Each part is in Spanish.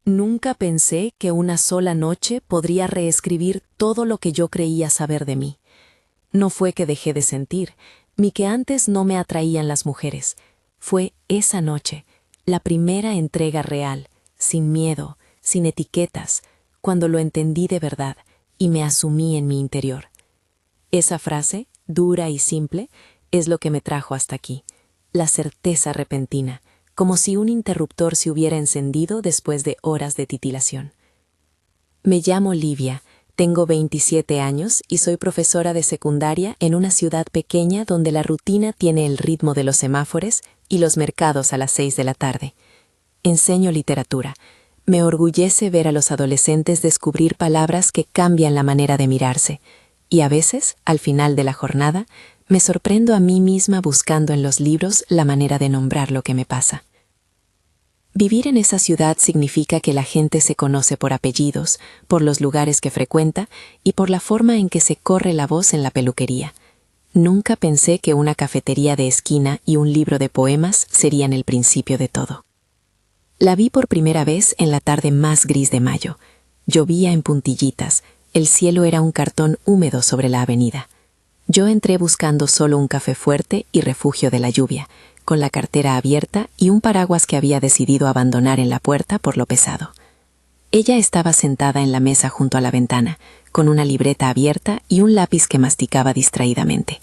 Nunca pensé que una sola noche podría reescribir todo lo que yo creía saber de mí. No fue que dejé de sentir, ni que antes no me atraían las mujeres. Fue esa noche, la primera entrega real, sin miedo, sin etiquetas, cuando lo entendí de verdad y me asumí en mi interior. Esa frase, dura y simple, es lo que me trajo hasta aquí. La certeza repentina, como si un interruptor se hubiera encendido después de horas de titilación. Me llamo Livia, tengo 27 años y soy profesora de secundaria en una ciudad pequeña donde la rutina tiene el ritmo de los semáforos y los mercados a las 6 de la tarde. Enseño literatura. Me orgullece ver a los adolescentes descubrir palabras que cambian la manera de mirarse, y a veces, al final de la jornada, me sorprendo a mí misma buscando en los libros la manera de nombrar lo que me pasa. Vivir en esa ciudad significa que la gente se conoce por apellidos, por los lugares que frecuenta y por la forma en que se corre la voz en la peluquería. Nunca pensé que una cafetería de esquina y un libro de poemas serían el principio de todo. La vi por primera vez en la tarde más gris de mayo. Llovía en puntillitas, el cielo era un cartón húmedo sobre la avenida. Yo entré buscando solo un café fuerte y refugio de la lluvia, con la cartera abierta y un paraguas que había decidido abandonar en la puerta por lo pesado. Ella estaba sentada en la mesa junto a la ventana, con una libreta abierta y un lápiz que masticaba distraídamente.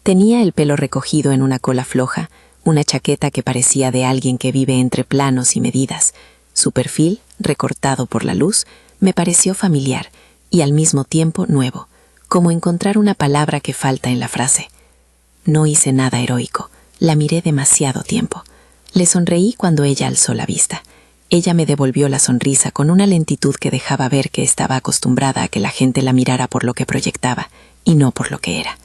Tenía el pelo recogido en una cola floja, una chaqueta que parecía de alguien que vive entre planos y medidas. Su perfil, recortado por la luz, me pareció familiar y al mismo tiempo nuevo, como encontrar una palabra que falta en la frase. No hice nada heroico, la miré demasiado tiempo. Le sonreí cuando ella alzó la vista. Ella me devolvió la sonrisa con una lentitud que dejaba ver que estaba acostumbrada a que la gente la mirara por lo que proyectaba y no por lo que era.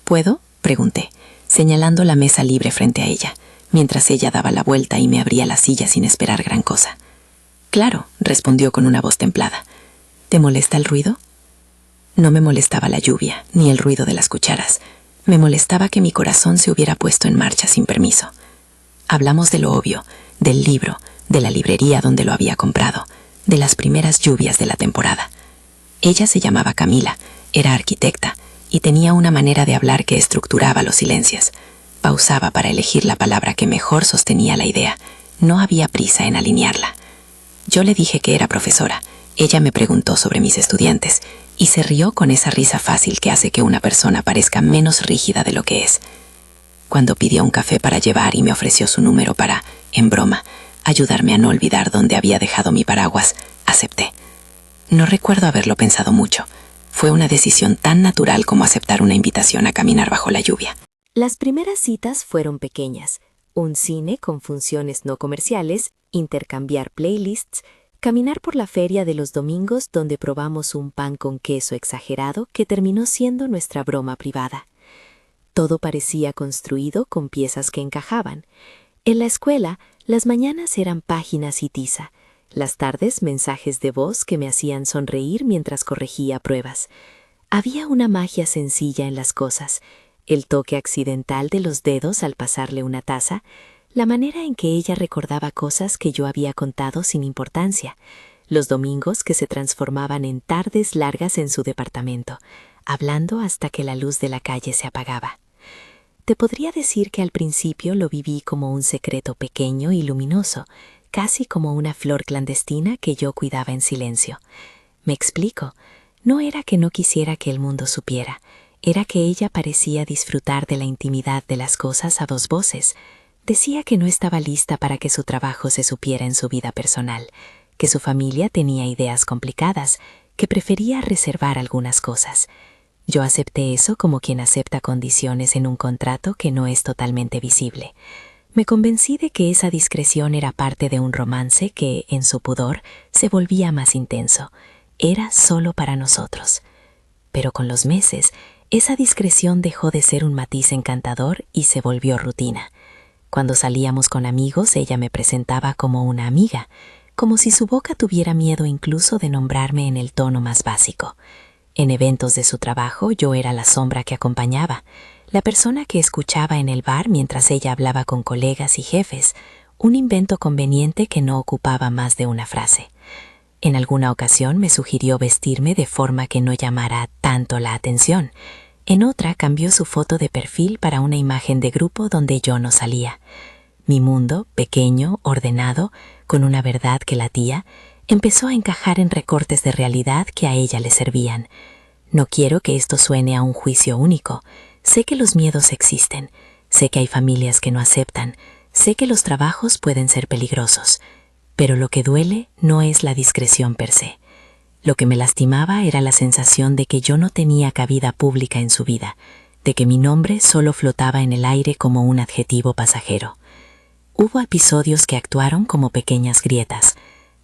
¿Puedo?, pregunté, señalando la mesa libre frente a ella, mientras ella daba la vuelta y me abría la silla sin esperar gran cosa. «Claro», respondió con una voz templada. «¿Te molesta el ruido?» No me molestaba la lluvia, ni el ruido de las cucharas. Me molestaba que mi corazón se hubiera puesto en marcha sin permiso. Hablamos de lo obvio, del libro, de la librería donde lo había comprado, de las primeras lluvias de la temporada. Ella se llamaba Camila, era arquitecta, y tenía una manera de hablar que estructuraba los silencios. Pausaba para elegir la palabra que mejor sostenía la idea. No había prisa en alinearla. Yo le dije que era profesora. Ella me preguntó sobre mis estudiantes, y se rió con esa risa fácil que hace que una persona parezca menos rígida de lo que es. Cuando pidió un café para llevar y me ofreció su número para, en broma, ayudarme a no olvidar dónde había dejado mi paraguas, acepté. No recuerdo haberlo pensado mucho. Fue una decisión tan natural como aceptar una invitación a caminar bajo la lluvia. Las primeras citas fueron pequeñas: un cine con funciones no comerciales, intercambiar playlists, caminar por la feria de los domingos donde probamos un pan con queso exagerado que terminó siendo nuestra broma privada. Todo parecía construido con piezas que encajaban. En la escuela, las mañanas eran páginas y tiza, las tardes mensajes de voz que me hacían sonreír mientras corregía pruebas. Había una magia sencilla en las cosas, el toque accidental de los dedos al pasarle una taza, la manera en que ella recordaba cosas que yo había contado sin importancia, los domingos que se transformaban en tardes largas en su departamento, hablando hasta que la luz de la calle se apagaba. Te podría decir que al principio lo viví como un secreto pequeño y luminoso, casi como una flor clandestina que yo cuidaba en silencio. Me explico, no era que no quisiera que el mundo supiera, era que ella parecía disfrutar de la intimidad de las cosas a dos voces. Decía que no estaba lista para que su trabajo se supiera en su vida personal, que su familia tenía ideas complicadas, que prefería reservar algunas cosas. Yo acepté eso como quien acepta condiciones en un contrato que no es totalmente visible. Me convencí de que esa discreción era parte de un romance que, en su pudor, se volvía más intenso. Era solo para nosotros. Pero con los meses, esa discreción dejó de ser un matiz encantador y se volvió rutina. Cuando salíamos con amigos, ella me presentaba como una amiga, como si su boca tuviera miedo incluso de nombrarme en el tono más básico. En eventos de su trabajo, yo era la sombra que acompañaba, la persona que escuchaba en el bar mientras ella hablaba con colegas y jefes, un invento conveniente que no ocupaba más de una frase. En alguna ocasión me sugirió vestirme de forma que no llamara tanto la atención. En otra cambió su foto de perfil para una imagen de grupo donde yo no salía. Mi mundo, pequeño, ordenado, con una verdad que latía, empezó a encajar en recortes de realidad que a ella le servían. No quiero que esto suene a un juicio único. Sé que los miedos existen, sé que hay familias que no aceptan, sé que los trabajos pueden ser peligrosos, pero lo que duele no es la discreción per se. Lo que me lastimaba era la sensación de que yo no tenía cabida pública en su vida, de que mi nombre solo flotaba en el aire como un adjetivo pasajero. Hubo episodios que actuaron como pequeñas grietas.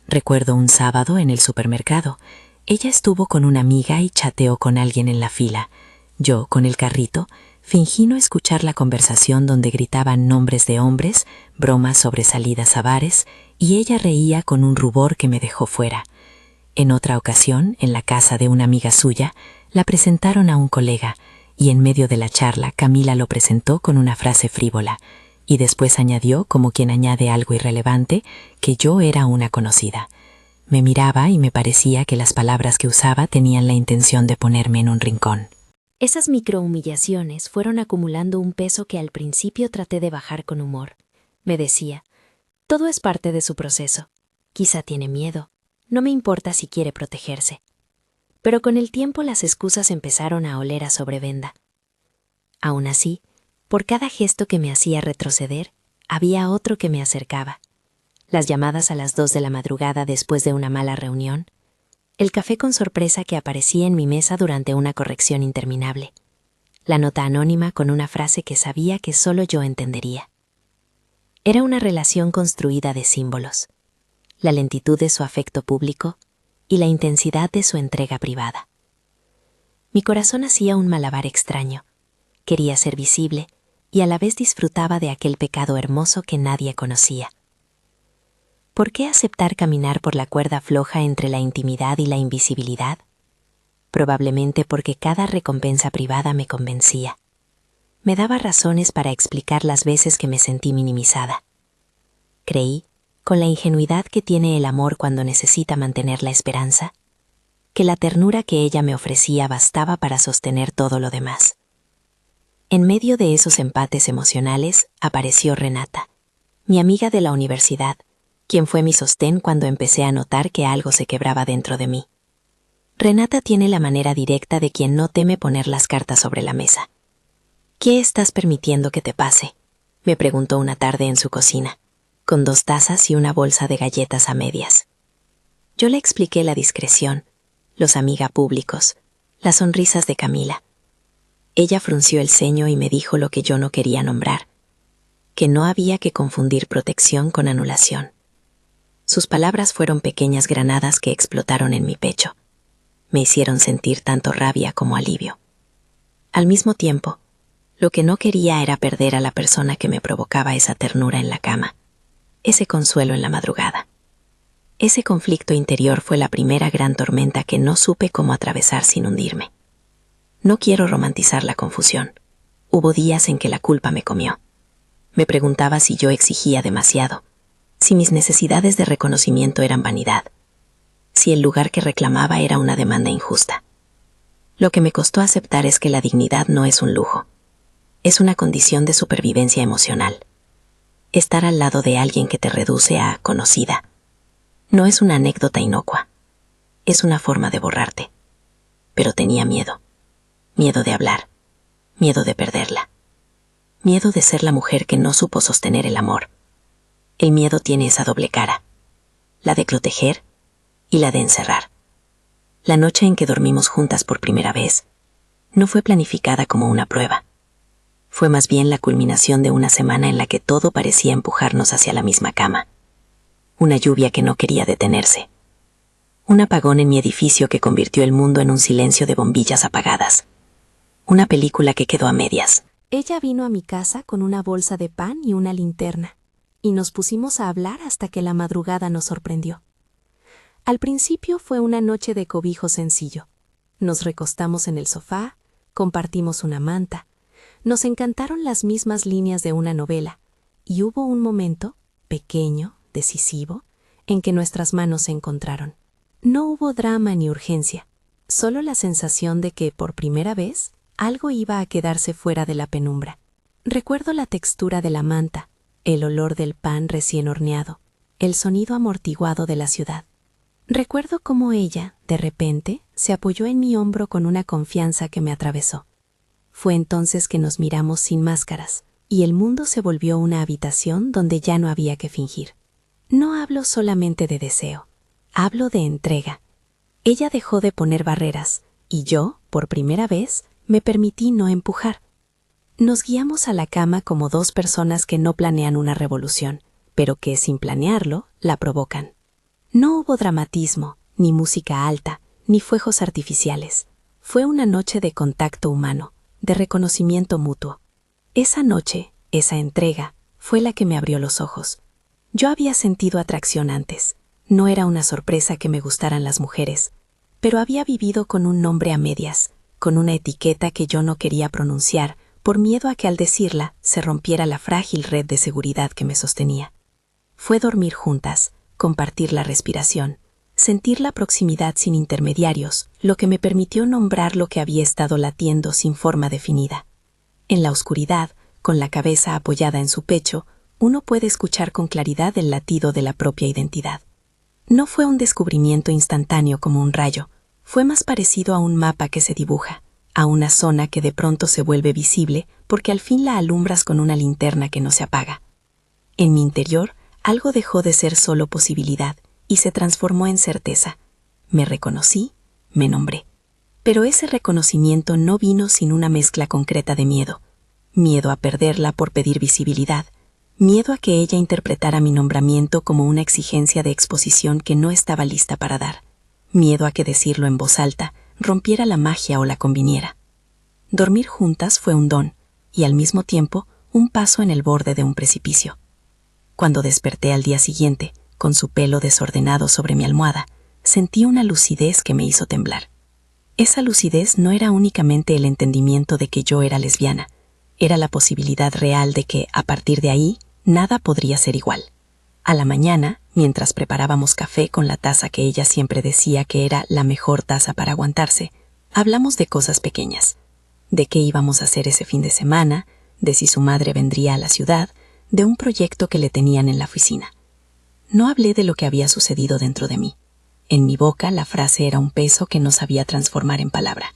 Recuerdo un sábado en el supermercado. Ella estuvo con una amiga y chateó con alguien en la fila. Yo, con el carrito, fingí no escuchar la conversación donde gritaban nombres de hombres, bromas sobre salidas a bares, y ella reía con un rubor que me dejó fuera. En otra ocasión, en la casa de una amiga suya, la presentaron a un colega, y en medio de la charla Camila lo presentó con una frase frívola, y después añadió, como quien añade algo irrelevante, que yo era una conocida. Me miraba y me parecía que las palabras que usaba tenían la intención de ponerme en un rincón. Esas microhumillaciones fueron acumulando un peso que al principio traté de bajar con humor. Me decía, todo es parte de su proceso. Quizá tiene miedo. No me importa si quiere protegerse. Pero con el tiempo las excusas empezaron a oler a sobrevenda. Aún así, por cada gesto que me hacía retroceder, había otro que me acercaba. Las llamadas a las 2 de la madrugada después de una mala reunión, el café con sorpresa que aparecía en mi mesa durante una corrección interminable, la nota anónima con una frase que sabía que solo yo entendería. Era una relación construida de símbolos, la lentitud de su afecto público y la intensidad de su entrega privada. Mi corazón hacía un malabar extraño, quería ser visible y a la vez disfrutaba de aquel pecado hermoso que nadie conocía. ¿Por qué aceptar caminar por la cuerda floja entre la intimidad y la invisibilidad? Probablemente porque cada recompensa privada me convencía. Me daba razones para explicar las veces que me sentí minimizada. Creí, con la ingenuidad que tiene el amor cuando necesita mantener la esperanza, que la ternura que ella me ofrecía bastaba para sostener todo lo demás. En medio de esos empates emocionales apareció Renata, mi amiga de la universidad, quien fue mi sostén cuando empecé a notar que algo se quebraba dentro de mí. Renata tiene la manera directa de quien no teme poner las cartas sobre la mesa. ¿Qué estás permitiendo que te pase?, me preguntó una tarde en su cocina, con 2 tazas y una bolsa de galletas a medias. Yo le expliqué la discreción, los amiga públicos, las sonrisas de Camila. Ella frunció el ceño y me dijo lo que yo no quería nombrar, que no había que confundir protección con anulación. Sus palabras fueron pequeñas granadas que explotaron en mi pecho. Me hicieron sentir tanto rabia como alivio. Al mismo tiempo, lo que no quería era perder a la persona que me provocaba esa ternura en la cama, ese consuelo en la madrugada. Ese conflicto interior fue la primera gran tormenta que no supe cómo atravesar sin hundirme. No quiero romantizar la confusión. Hubo días en que la culpa me comió. Me preguntaba si yo exigía demasiado, si mis necesidades de reconocimiento eran vanidad, si el lugar que reclamaba era una demanda injusta. Lo que me costó aceptar es que la dignidad no es un lujo, es una condición de supervivencia emocional. Estar al lado de alguien que te reduce a conocida no es una anécdota inocua, es una forma de borrarte. Pero tenía miedo. Miedo de hablar, miedo de perderla, miedo de ser la mujer que no supo sostener el amor. El miedo tiene esa doble cara, la de proteger y la de encerrar. La noche en que dormimos juntas por primera vez no fue planificada como una prueba. Fue más bien la culminación de una semana en la que todo parecía empujarnos hacia la misma cama. Una lluvia que no quería detenerse. Un apagón en mi edificio que convirtió el mundo en un silencio de bombillas apagadas. Una película que quedó a medias. Ella vino a mi casa con una bolsa de pan y una linterna, y nos pusimos a hablar hasta que la madrugada nos sorprendió. Al principio fue una noche de cobijo sencillo. Nos recostamos en el sofá, compartimos una manta, nos encantaron las mismas líneas de una novela, y hubo un momento pequeño, decisivo, en que nuestras manos se encontraron. No hubo drama ni urgencia, solo la sensación de que, por primera vez, algo iba a quedarse fuera de la penumbra. Recuerdo la textura de la manta, el olor del pan recién horneado, el sonido amortiguado de la ciudad. Recuerdo cómo ella, de repente, se apoyó en mi hombro con una confianza que me atravesó. Fue entonces que nos miramos sin máscaras, y el mundo se volvió una habitación donde ya no había que fingir. No hablo solamente de deseo, hablo de entrega. Ella dejó de poner barreras, y yo, por primera vez, me permití no empujar. Nos guiamos a la cama como dos personas que no planean una revolución, pero que, sin planearlo, la provocan. No hubo dramatismo, ni música alta, ni fuegos artificiales. Fue una noche de contacto humano, de reconocimiento mutuo. Esa noche, esa entrega, fue la que me abrió los ojos. Yo había sentido atracción antes. No era una sorpresa que me gustaran las mujeres, pero había vivido con un nombre a medias, con una etiqueta que yo no quería pronunciar, por miedo a que al decirla se rompiera la frágil red de seguridad que me sostenía. Fue dormir juntas, compartir la respiración, sentir la proximidad sin intermediarios, lo que me permitió nombrar lo que había estado latiendo sin forma definida. En la oscuridad, con la cabeza apoyada en su pecho, uno puede escuchar con claridad el latido de la propia identidad. No fue un descubrimiento instantáneo como un rayo, fue más parecido a un mapa que se dibuja, a una zona que de pronto se vuelve visible porque al fin la alumbras con una linterna que no se apaga. En mi interior, algo dejó de ser solo posibilidad y se transformó en certeza. Me reconocí, me nombré. Pero ese reconocimiento no vino sin una mezcla concreta de miedo. Miedo a perderla por pedir visibilidad. Miedo a que ella interpretara mi nombramiento como una exigencia de exposición que no estaba lista para dar. Miedo a que decirlo en voz alta rompiera la magia o la conviniera. Dormir juntas fue un don, y al mismo tiempo un paso en el borde de un precipicio. Cuando desperté al día siguiente, con su pelo desordenado sobre mi almohada, sentí una lucidez que me hizo temblar. Esa lucidez no era únicamente el entendimiento de que yo era lesbiana, era la posibilidad real de que, a partir de ahí, nada podría ser igual. A la mañana, mientras preparábamos café con la taza que ella siempre decía que era la mejor taza para aguantarse, hablamos de cosas pequeñas, de qué íbamos a hacer ese fin de semana, de si su madre vendría a la ciudad, de un proyecto que le tenían en la oficina. No hablé de lo que había sucedido dentro de mí. En mi boca la frase era un peso que no sabía transformar en palabra.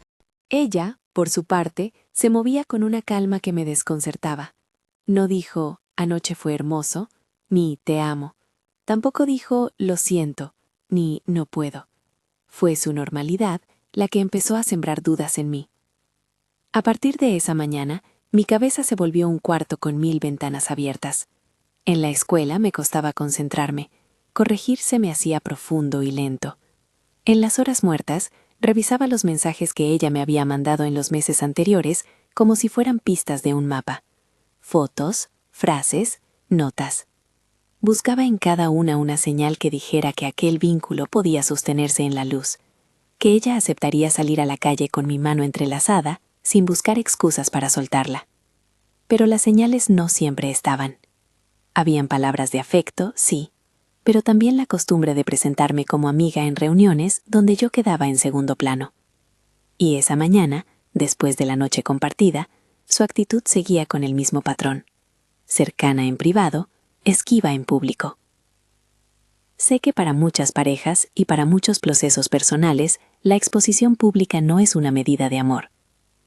Ella, por su parte, se movía con una calma que me desconcertaba. No dijo, anoche fue hermoso, ni te amo. Tampoco dijo, lo siento, ni no puedo. Fue su normalidad la que empezó a sembrar dudas en mí. A partir de esa mañana, mi cabeza se volvió un cuarto con 1000 ventanas abiertas. En la escuela me costaba concentrarme. Corregir se me hacía profundo y lento. En las horas muertas, revisaba los mensajes que ella me había mandado en los meses anteriores como si fueran pistas de un mapa. Fotos, frases, notas. Buscaba en cada una señal que dijera que aquel vínculo podía sostenerse en la luz, que ella aceptaría salir a la calle con mi mano entrelazada, sin buscar excusas para soltarla. Pero las señales no siempre estaban. Habían palabras de afecto, sí, pero también la costumbre de presentarme como amiga en reuniones donde yo quedaba en segundo plano. Y esa mañana, después de la noche compartida, su actitud seguía con el mismo patrón. Cercana en privado, esquiva en público. Sé que para muchas parejas y para muchos procesos personales, la exposición pública no es una medida de amor.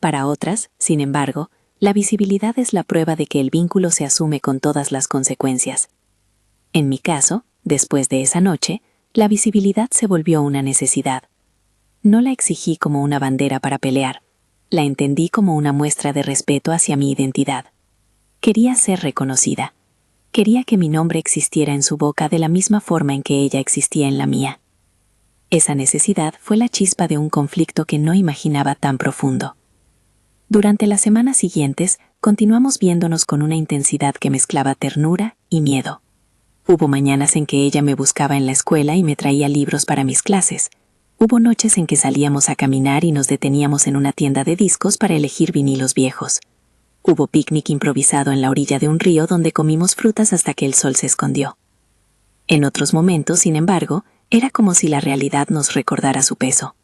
Para otras, sin embargo, la visibilidad es la prueba de que el vínculo se asume con todas las consecuencias. En mi caso, después de esa noche, la visibilidad se volvió una necesidad. No la exigí como una bandera para pelear, la entendí como una muestra de respeto hacia mi identidad. Quería ser reconocida. Quería que mi nombre existiera en su boca de la misma forma en que ella existía en la mía. Esa necesidad fue la chispa de un conflicto que no imaginaba tan profundo. Durante las semanas siguientes, continuamos viéndonos con una intensidad que mezclaba ternura y miedo. Hubo mañanas en que ella me buscaba en la escuela y me traía libros para mis clases. Hubo noches en que salíamos a caminar y nos deteníamos en una tienda de discos para elegir vinilos viejos. Hubo picnic improvisado en la orilla de un río donde comimos frutas hasta que el sol se escondió. En otros momentos, sin embargo, era como si la realidad nos recordara su peso.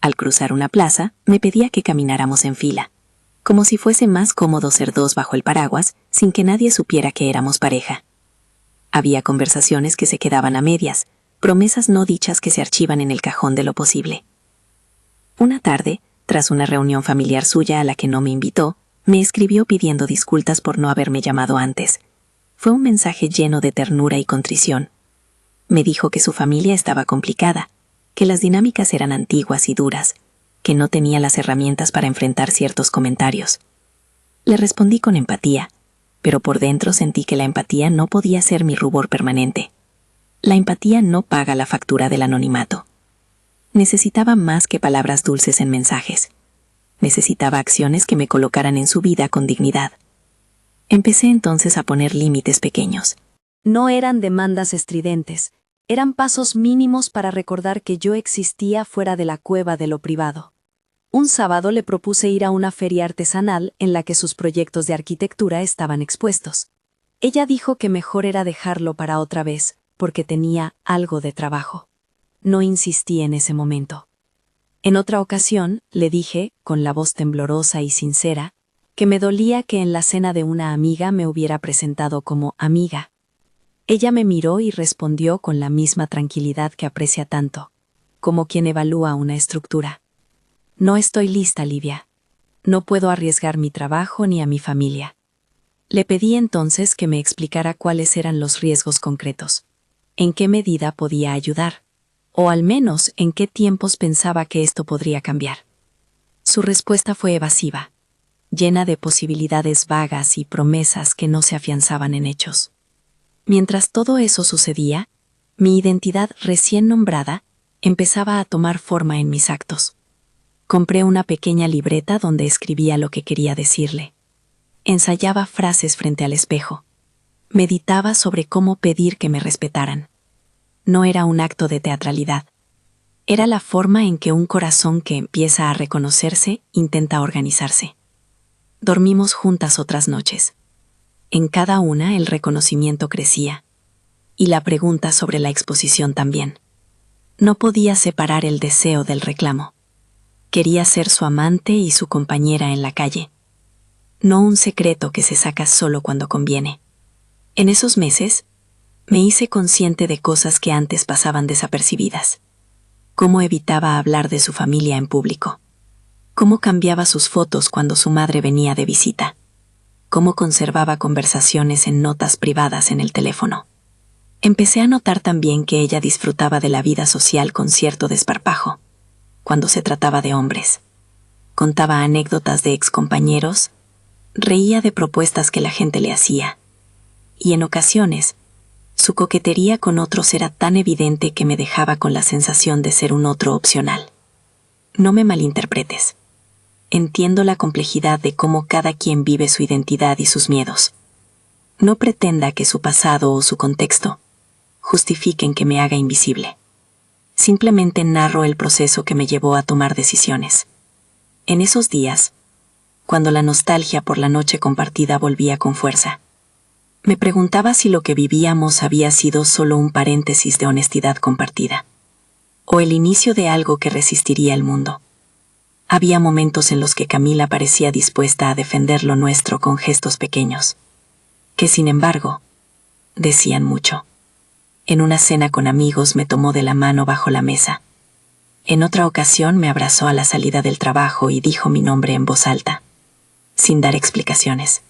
Al cruzar una plaza, me pedía que camináramos en fila, como si fuese más cómodo ser dos bajo el paraguas sin que nadie supiera que éramos pareja. Había conversaciones que se quedaban a medias, promesas no dichas que se archivan en el cajón de lo posible. Una tarde, tras una reunión familiar suya a la que no me invitó, me escribió pidiendo disculpas por no haberme llamado antes. Fue un mensaje lleno de ternura y contrición. Me dijo que su familia estaba complicada, que las dinámicas eran antiguas y duras, que no tenía las herramientas para enfrentar ciertos comentarios. Le respondí con empatía, pero por dentro sentí que la empatía no podía ser mi rubor permanente. La empatía no paga la factura del anonimato. Necesitaba más que palabras dulces en mensajes. Necesitaba acciones que me colocaran en su vida con dignidad. Empecé entonces a poner límites pequeños. No eran demandas estridentes, eran pasos mínimos para recordar que yo existía fuera de la cueva de lo privado. Un sábado le propuse ir a una feria artesanal en la que sus proyectos de arquitectura estaban expuestos. Ella dijo que mejor era dejarlo para otra vez, porque tenía algo de trabajo. No insistí en ese momento. En otra ocasión, le dije, con la voz temblorosa y sincera, que me dolía que en la cena de una amiga me hubiera presentado como amiga. Ella me miró y respondió con la misma tranquilidad que aprecia tanto, como quien evalúa una estructura. No estoy lista, Livia. No puedo arriesgar mi trabajo ni a mi familia. Le pedí entonces que me explicara cuáles eran los riesgos concretos, en qué medida podía ayudar, o al menos en qué tiempos pensaba que esto podría cambiar. Su respuesta fue evasiva, llena de posibilidades vagas y promesas que no se afianzaban en hechos. Mientras todo eso sucedía, mi identidad recién nombrada empezaba a tomar forma en mis actos. Compré una pequeña libreta donde escribía lo que quería decirle. Ensayaba frases frente al espejo. Meditaba sobre cómo pedir que me respetaran. No era un acto de teatralidad. Era la forma en que un corazón que empieza a reconocerse intenta organizarse. Dormimos juntas otras noches. En cada una el reconocimiento crecía. Y la pregunta sobre la exposición también. No podía separar el deseo del reclamo. Quería ser su amante y su compañera en la calle. No un secreto que se saca solo cuando conviene. En esos meses, me hice consciente de cosas que antes pasaban desapercibidas. Cómo evitaba hablar de su familia en público. Cómo cambiaba sus fotos cuando su madre venía de visita. Cómo conservaba conversaciones en notas privadas en el teléfono. Empecé a notar también que ella disfrutaba de la vida social con cierto desparpajo, cuando se trataba de hombres. Contaba anécdotas de excompañeros, reía de propuestas que la gente le hacía, y en ocasiones, su coquetería con otros era tan evidente que me dejaba con la sensación de ser un otro opcional. No me malinterpretes. Entiendo la complejidad de cómo cada quien vive su identidad y sus miedos. No pretenda que su pasado o su contexto justifiquen que me haga invisible. Simplemente narro el proceso que me llevó a tomar decisiones. En esos días, cuando la nostalgia por la noche compartida volvía con fuerza, me preguntaba si lo que vivíamos había sido solo un paréntesis de honestidad compartida, o el inicio de algo que resistiría el mundo. Había momentos en los que Camila parecía dispuesta a defender lo nuestro con gestos pequeños, que sin embargo, decían mucho. En una cena con amigos me tomó de la mano bajo la mesa. En otra ocasión me abrazó a la salida del trabajo y dijo mi nombre en voz alta, sin dar explicaciones.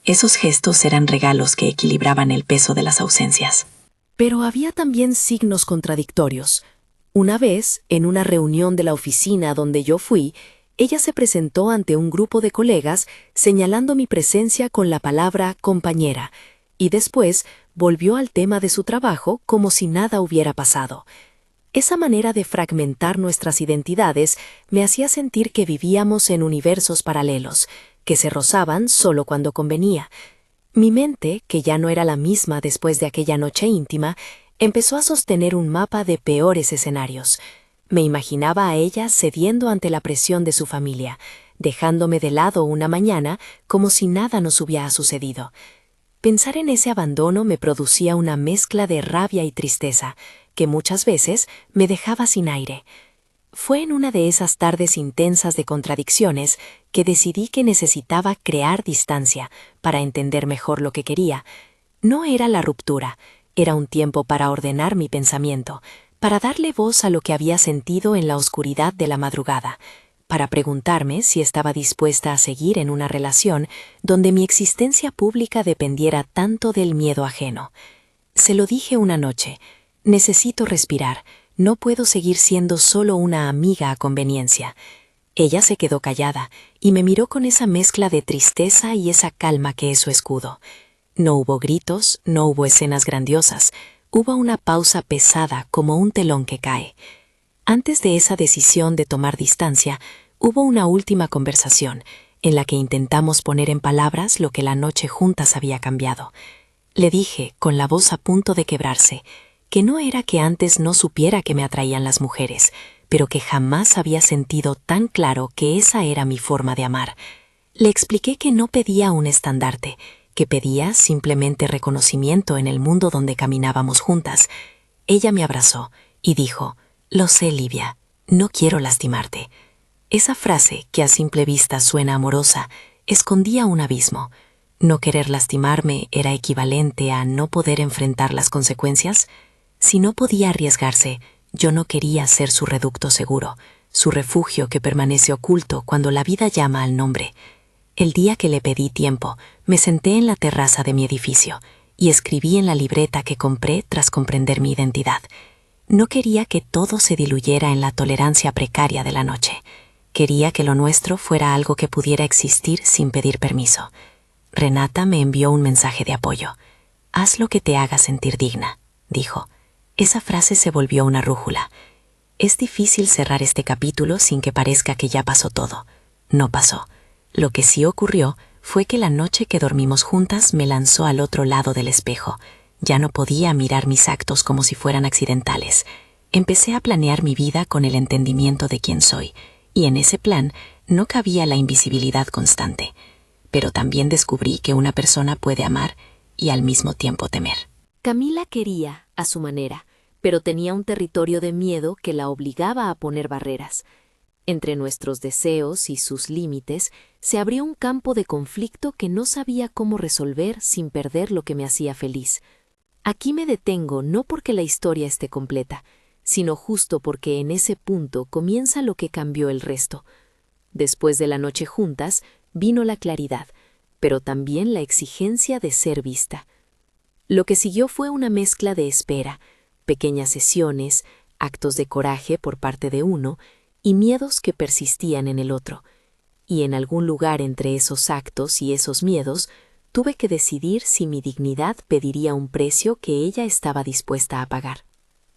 Esos gestos eran regalos que equilibraban el peso de las ausencias. Pero había también signos contradictorios. Una vez, en una reunión de la oficina donde yo fui, ella se presentó ante un grupo de colegas señalando mi presencia con la palabra compañera, y después volvió al tema de su trabajo como si nada hubiera pasado. Esa manera de fragmentar nuestras identidades me hacía sentir que vivíamos en universos paralelos, que se rozaban solo cuando convenía. Mi mente, que ya no era la misma después de aquella noche íntima, empezó a sostener un mapa de peores escenarios. Me imaginaba a ella cediendo ante la presión de su familia, dejándome de lado una mañana como si nada nos hubiera sucedido. Pensar en ese abandono me producía una mezcla de rabia y tristeza, que muchas veces me dejaba sin aire. Fue en una de esas tardes intensas de contradicciones que decidí que necesitaba crear distancia para entender mejor lo que quería. No era la ruptura, era un tiempo para ordenar mi pensamiento, para darle voz a lo que había sentido en la oscuridad de la madrugada, para preguntarme si estaba dispuesta a seguir en una relación donde mi existencia pública dependiera tanto del miedo ajeno. Se lo dije una noche: necesito respirar, no puedo seguir siendo solo una amiga a conveniencia. Ella se quedó callada y me miró con esa mezcla de tristeza y esa calma que es su escudo. No hubo gritos, no hubo escenas grandiosas, hubo una pausa pesada como un telón que cae. Antes de esa decisión de tomar distancia, hubo una última conversación en la que intentamos poner en palabras lo que la noche juntas había cambiado. Le dije, con la voz a punto de quebrarse, que no era que antes no supiera que me atraían las mujeres, pero que jamás había sentido tan claro que esa era mi forma de amar. Le expliqué que no pedía un estandarte, que pedía simplemente reconocimiento en el mundo donde caminábamos juntas. Ella me abrazó y dijo: «Lo sé, Livia, no quiero lastimarte». Esa frase, que a simple vista suena amorosa, escondía un abismo. ¿No querer lastimarme era equivalente a no poder enfrentar las consecuencias? Si no podía arriesgarse, yo no quería ser su reducto seguro, su refugio que permanece oculto cuando la vida llama al nombre. El día que le pedí tiempo, me senté en la terraza de mi edificio y escribí en la libreta que compré tras comprender mi identidad. No quería que todo se diluyera en la tolerancia precaria de la noche. Quería que lo nuestro fuera algo que pudiera existir sin pedir permiso. Renata me envió un mensaje de apoyo. «Haz lo que te haga sentir digna», dijo. Esa frase se volvió una brújula. Es difícil cerrar este capítulo sin que parezca que ya pasó todo. No pasó. Lo que sí ocurrió fue que la noche que dormimos juntas me lanzó al otro lado del espejo. Ya no podía mirar mis actos como si fueran accidentales. Empecé a planear mi vida con el entendimiento de quién soy, y en ese plan no cabía la invisibilidad constante. Pero también descubrí que una persona puede amar y al mismo tiempo temer. Camila quería, a su manera, pero tenía un territorio de miedo que la obligaba a poner barreras. Entre nuestros deseos y sus límites se abrió un campo de conflicto que no sabía cómo resolver sin perder lo que me hacía feliz. Aquí me detengo no porque la historia esté completa, sino justo porque en ese punto comienza lo que cambió el resto. Después de la noche juntas, vino la claridad, pero también la exigencia de ser vista. Lo que siguió fue una mezcla de espera, pequeñas sesiones, actos de coraje por parte de uno y miedos que persistían en el otro. Y en algún lugar entre esos actos y esos miedos, tuve que decidir si mi dignidad pediría un precio que ella estaba dispuesta a pagar.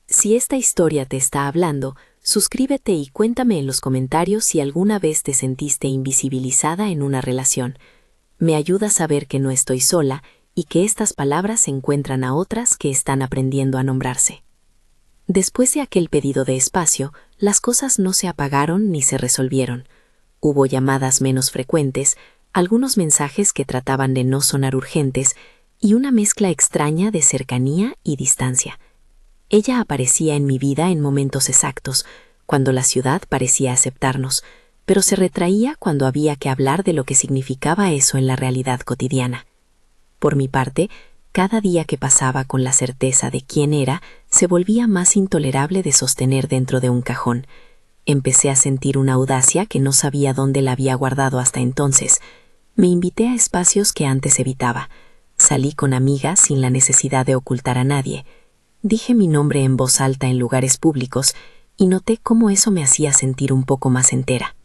Si esta historia te está hablando, suscríbete y cuéntame en los comentarios si alguna vez te sentiste invisibilizada en una relación. Me ayuda a saber que no estoy sola y que estas palabras encuentran a otras que están aprendiendo a nombrarse. Después de aquel pedido de espacio, las cosas no se apagaron ni se resolvieron. Hubo llamadas menos frecuentes, algunos mensajes que trataban de no sonar urgentes y una mezcla extraña de cercanía y distancia. Ella aparecía en mi vida en momentos exactos, cuando la ciudad parecía aceptarnos, pero se retraía cuando había que hablar de lo que significaba eso en la realidad cotidiana. Por mi parte, cada día que pasaba con la certeza de quién era, se volvía más intolerable de sostener dentro de un cajón. Empecé a sentir una audacia que no sabía dónde la había guardado hasta entonces. Me invité a espacios que antes evitaba. Salí con amigas sin la necesidad de ocultar a nadie. Dije mi nombre en voz alta en lugares públicos y noté cómo eso me hacía sentir un poco más entera.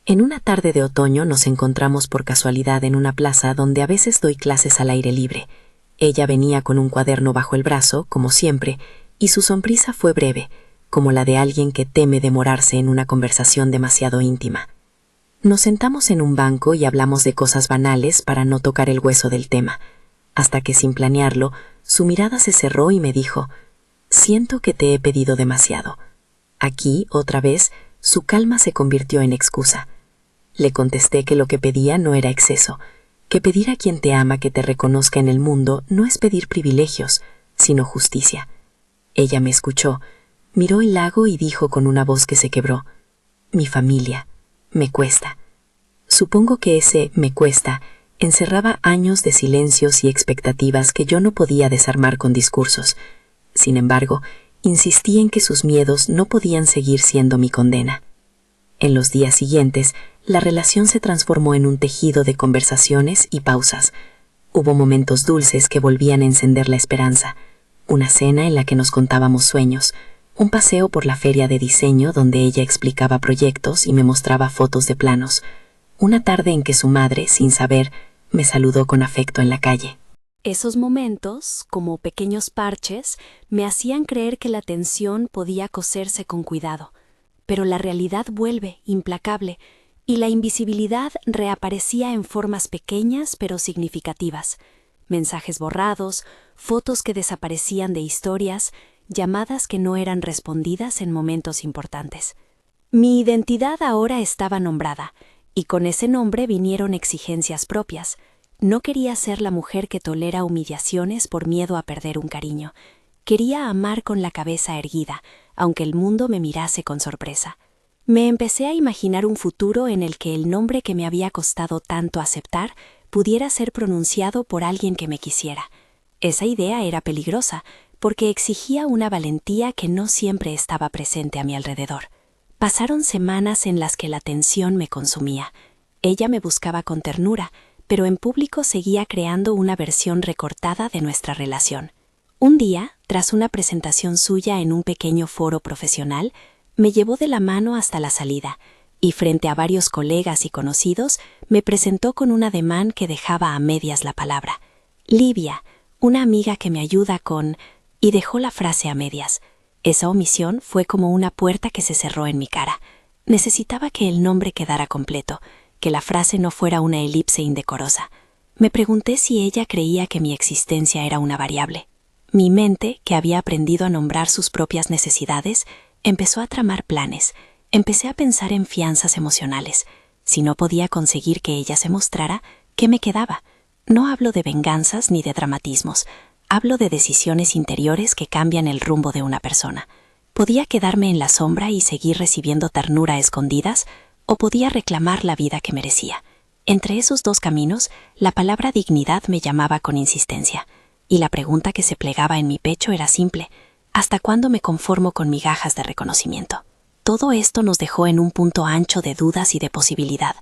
En una tarde de otoño nos encontramos por casualidad en una plaza donde a veces doy clases al aire libre. Ella venía con un cuaderno bajo el brazo, como siempre, y su sonrisa fue breve, como la de alguien que teme demorarse en una conversación demasiado íntima. Nos sentamos en un banco y hablamos de cosas banales para no tocar el hueso del tema, hasta que sin planearlo, su mirada se cerró y me dijo: «Siento que te he pedido demasiado». Aquí, otra vez, su calma se convirtió en excusa. Le contesté que lo que pedía no era exceso, que pedir a quien te ama que te reconozca en el mundo no es pedir privilegios, sino justicia. Ella me escuchó, miró el lago y dijo con una voz que se quebró: «Mi familia, me cuesta». Supongo que ese «me cuesta» encerraba años de silencios y expectativas que yo no podía desarmar con discursos. Sin embargo, insistí en que sus miedos no podían seguir siendo mi condena. En los días siguientes, la relación se transformó en un tejido de conversaciones y pausas. Hubo momentos dulces que volvían a encender la esperanza, una cena en la que nos contábamos sueños, un paseo por la feria de diseño donde ella explicaba proyectos y me mostraba fotos de planos, una tarde en que su madre, sin saber, me saludó con afecto en la calle. Esos momentos, como pequeños parches, me hacían creer que la tensión podía coserse con cuidado. Pero la realidad vuelve, implacable, y la invisibilidad reaparecía en formas pequeñas pero significativas. Mensajes borrados, fotos que desaparecían de historias, llamadas que no eran respondidas en momentos importantes. Mi identidad ahora estaba nombrada, y con ese nombre vinieron exigencias propias. No quería ser la mujer que tolera humillaciones por miedo a perder un cariño. Quería amar con la cabeza erguida, aunque el mundo me mirase con sorpresa. Me empecé a imaginar un futuro en el que el nombre que me había costado tanto aceptar pudiera ser pronunciado por alguien que me quisiera. Esa idea era peligrosa, porque exigía una valentía que no siempre estaba presente a mi alrededor. Pasaron semanas en las que la tensión me consumía. Ella me buscaba con ternura, pero en público seguía creando una versión recortada de nuestra relación. Un día, tras una presentación suya en un pequeño foro profesional, me llevó de la mano hasta la salida, y frente a varios colegas y conocidos, me presentó con un ademán que dejaba a medias la palabra. «Livia, una amiga que me ayuda con…» y dejó la frase a medias. Esa omisión fue como una puerta que se cerró en mi cara. Necesitaba que el nombre quedara completo, que la frase no fuera una elipse indecorosa. Me pregunté si ella creía que mi existencia era una variable. Mi mente, que había aprendido a nombrar sus propias necesidades, empezó a tramar planes. Empecé a pensar en fianzas emocionales. Si no podía conseguir que ella se mostrara, ¿qué me quedaba? No hablo de venganzas ni de dramatismos. Hablo de decisiones interiores que cambian el rumbo de una persona. ¿Podía quedarme en la sombra y seguir recibiendo ternura a escondidas, o podía reclamar la vida que merecía? Entre esos dos caminos, la palabra dignidad me llamaba con insistencia. Y la pregunta que se plegaba en mi pecho era simple: ¿hasta cuándo me conformo con migajas de reconocimiento? Todo esto nos dejó en un punto ancho de dudas y de posibilidad.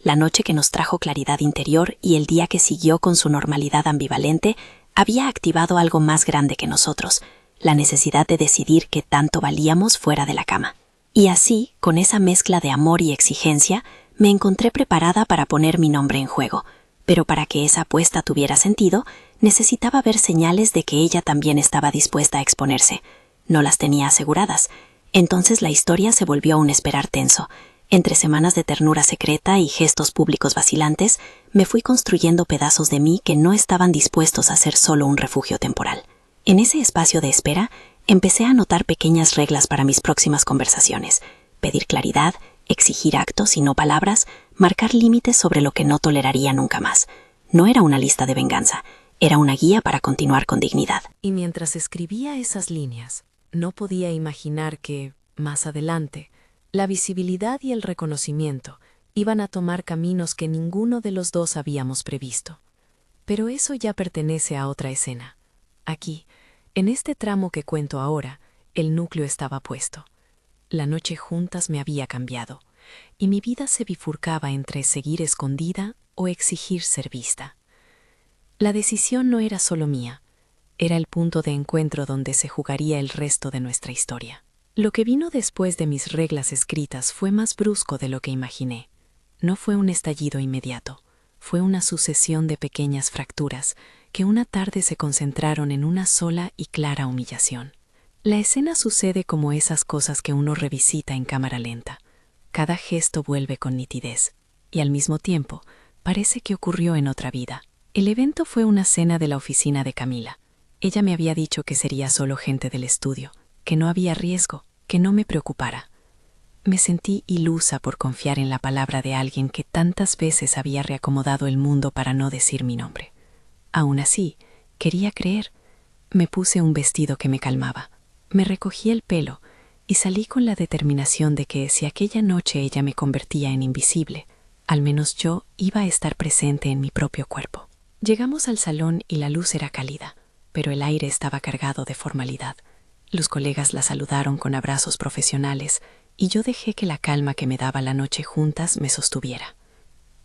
La noche que nos trajo claridad interior y el día que siguió con su normalidad ambivalente había activado algo más grande que nosotros, la necesidad de decidir qué tanto valíamos fuera de la cama. Y así, con esa mezcla de amor y exigencia, me encontré preparada para poner mi nombre en juego. Pero para que esa apuesta tuviera sentido, necesitaba ver señales de que ella también estaba dispuesta a exponerse. No las tenía aseguradas. Entonces la historia se volvió a un esperar tenso. Entre semanas de ternura secreta y gestos públicos vacilantes, me fui construyendo pedazos de mí que no estaban dispuestos a ser solo un refugio temporal. En ese espacio de espera, empecé a anotar pequeñas reglas para mis próximas conversaciones: pedir claridad, exigir actos y no palabras, marcar límites sobre lo que no toleraría nunca más. No era una lista de venganza, era una guía para continuar con dignidad. Y mientras escribía esas líneas, no podía imaginar que, más adelante, la visibilidad y el reconocimiento iban a tomar caminos que ninguno de los dos habíamos previsto. Pero eso ya pertenece a otra escena. Aquí, en este tramo que cuento ahora, el núcleo estaba puesto. La noche juntas me había cambiado, y mi vida se bifurcaba entre seguir escondida o exigir ser vista. La decisión no era solo mía, era el punto de encuentro donde se jugaría el resto de nuestra historia. Lo que vino después de mis reglas escritas fue más brusco de lo que imaginé. No fue un estallido inmediato, fue una sucesión de pequeñas fracturas que una tarde se concentraron en una sola y clara humillación. La escena sucede como esas cosas que uno revisita en cámara lenta. Cada gesto vuelve con nitidez, y al mismo tiempo parece que ocurrió en otra vida. El evento fue una cena de la oficina de Camila. Ella me había dicho que sería solo gente del estudio, que no había riesgo, que no me preocupara. Me sentí ilusa por confiar en la palabra de alguien que tantas veces había reacomodado el mundo para no decir mi nombre. Aún así, quería creer. Me puse un vestido que me calmaba. Me recogí el pelo y salí con la determinación de que si aquella noche ella me convertía en invisible, al menos yo iba a estar presente en mi propio cuerpo. Llegamos al salón y la luz era cálida, pero el aire estaba cargado de formalidad. Los colegas la saludaron con abrazos profesionales y yo dejé que la calma que me daba la noche juntas me sostuviera.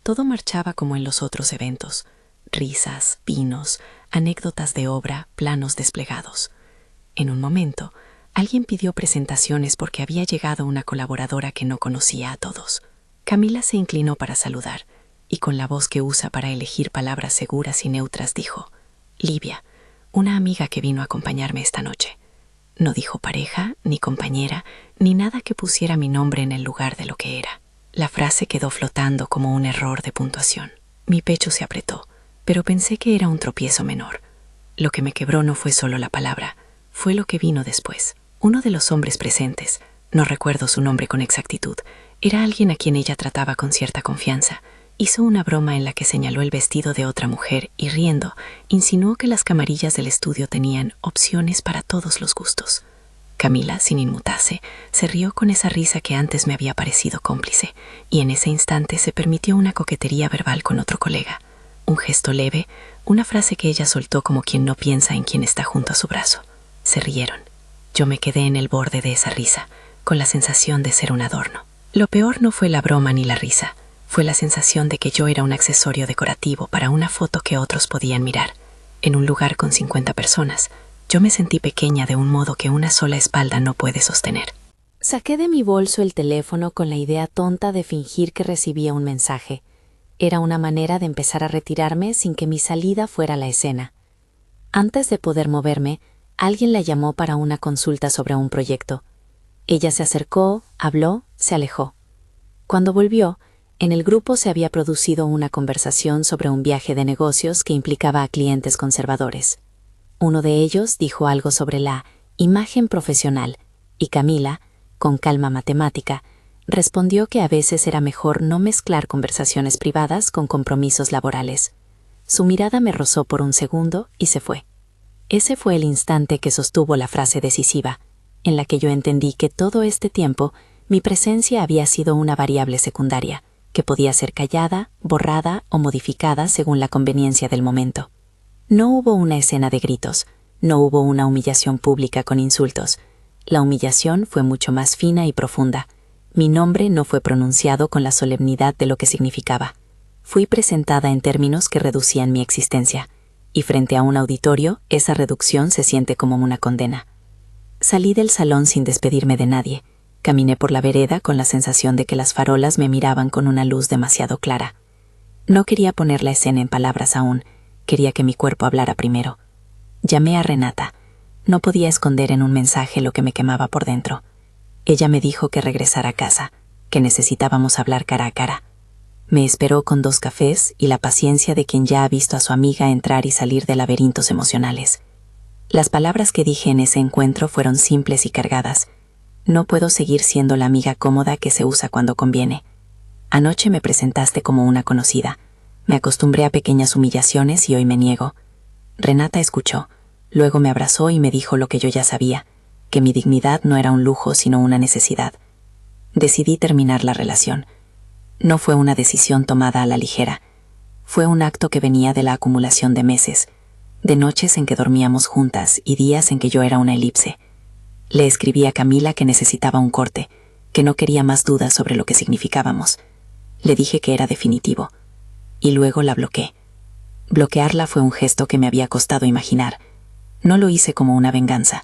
Todo marchaba como en los otros eventos: risas, vinos, anécdotas de obra, planos desplegados. En un momento, alguien pidió presentaciones porque había llegado una colaboradora que no conocía a todos. Camila se inclinó para saludar y con la voz que usa para elegir palabras seguras y neutras dijo: Livia, una amiga que vino a acompañarme esta noche. No dijo pareja, ni compañera, ni nada que pusiera mi nombre en el lugar de lo que era. La frase quedó flotando como un error de puntuación. Mi pecho se apretó, pero pensé que era un tropiezo menor. Lo que me quebró no fue solo la palabra, fue lo que vino después. Uno de los hombres presentes, no recuerdo su nombre con exactitud, era alguien a quien ella trataba con cierta confianza. Hizo una broma en la que señaló el vestido de otra mujer y, riendo, insinuó que las camarillas del estudio tenían opciones para todos los gustos. Camila, sin inmutarse, se rió con esa risa que antes me había parecido cómplice, y en ese instante se permitió una coquetería verbal con otro colega. Un gesto leve, una frase que ella soltó como quien no piensa en quien está junto a su brazo. Se rieron. Yo me quedé en el borde de esa risa, con la sensación de ser un adorno. Lo peor no fue la broma ni la risa, fue la sensación de que yo era un accesorio decorativo para una foto que otros podían mirar. En un lugar con 50 personas, yo me sentí pequeña de un modo que una sola espalda no puede sostener. Saqué de mi bolso el teléfono con la idea tonta de fingir que recibía un mensaje. Era una manera de empezar a retirarme sin que mi salida fuera la escena. Antes de poder moverme, alguien la llamó para una consulta sobre un proyecto. Ella se acercó, habló, se alejó. Cuando volvió, en el grupo se había producido una conversación sobre un viaje de negocios que implicaba a clientes conservadores. Uno de ellos dijo algo sobre la imagen profesional, y Camila, con calma matemática, respondió que a veces era mejor no mezclar conversaciones privadas con compromisos laborales. Su mirada me rozó por un segundo y se fue. Ese fue el instante que sostuvo la frase decisiva, en la que yo entendí que todo este tiempo mi presencia había sido una variable secundaria, que podía ser callada, borrada o modificada según la conveniencia del momento. No hubo una escena de gritos, no hubo una humillación pública con insultos. La humillación fue mucho más fina y profunda. Mi nombre no fue pronunciado con la solemnidad de lo que significaba. Fui presentada en términos que reducían mi existencia, y frente a un auditorio, esa reducción se siente como una condena. Salí del salón sin despedirme de nadie. Caminé por la vereda con la sensación de que las farolas me miraban con una luz demasiado clara. No quería poner la escena en palabras aún, quería que mi cuerpo hablara primero. Llamé a Renata. No podía esconder en un mensaje lo que me quemaba por dentro. Ella me dijo que regresara a casa, que necesitábamos hablar cara a cara. Me esperó con 2 cafés y la paciencia de quien ya ha visto a su amiga entrar y salir de laberintos emocionales. Las palabras que dije en ese encuentro fueron simples y cargadas. No puedo seguir siendo la amiga cómoda que se usa cuando conviene. Anoche me presentaste como una conocida. Me acostumbré a pequeñas humillaciones y hoy me niego. Renata escuchó. Luego me abrazó y me dijo lo que yo ya sabía, que mi dignidad no era un lujo sino una necesidad. Decidí terminar la relación. No fue una decisión tomada a la ligera. Fue un acto que venía de la acumulación de meses, de noches en que dormíamos juntas y días en que yo era una elipse. Le escribí a Camila que necesitaba un corte, que no quería más dudas sobre lo que significábamos. Le dije que era definitivo. Y luego la bloqueé. Bloquearla fue un gesto que me había costado imaginar. No lo hice como una venganza.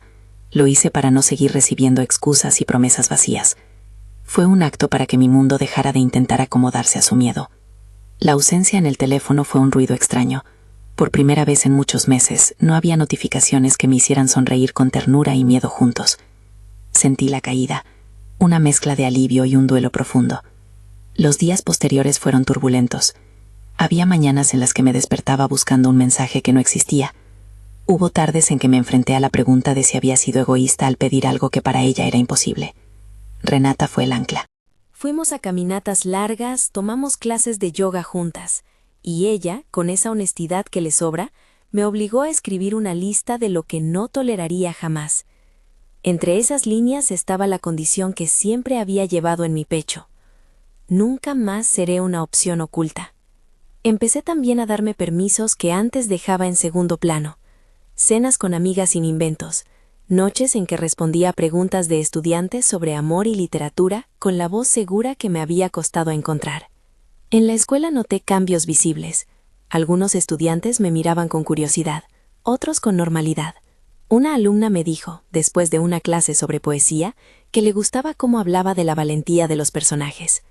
Lo hice para no seguir recibiendo excusas y promesas vacías. Fue un acto para que mi mundo dejara de intentar acomodarse a su miedo. La ausencia en el teléfono fue un ruido extraño. Por primera vez en muchos meses, no había notificaciones que me hicieran sonreír con ternura y miedo juntos. Sentí la caída, una mezcla de alivio y un duelo profundo. Los días posteriores fueron turbulentos. Había mañanas en las que me despertaba buscando un mensaje que no existía. Hubo tardes en que me enfrenté a la pregunta de si había sido egoísta al pedir algo que para ella era imposible. Renata fue el ancla. Fuimos a caminatas largas, tomamos clases de yoga juntas, y ella, con esa honestidad que le sobra, me obligó a escribir una lista de lo que no toleraría jamás. Entre esas líneas estaba la condición que siempre había llevado en mi pecho. Nunca más seré una opción oculta. Empecé también a darme permisos que antes dejaba en segundo plano. Cenas con amigas sin inventos, noches en que respondía a preguntas de estudiantes sobre amor y literatura con la voz segura que me había costado encontrar. En la escuela noté cambios visibles. Algunos estudiantes me miraban con curiosidad, otros con normalidad. Una alumna me dijo, después de una clase sobre poesía, que le gustaba cómo hablaba de la valentía de los personajes.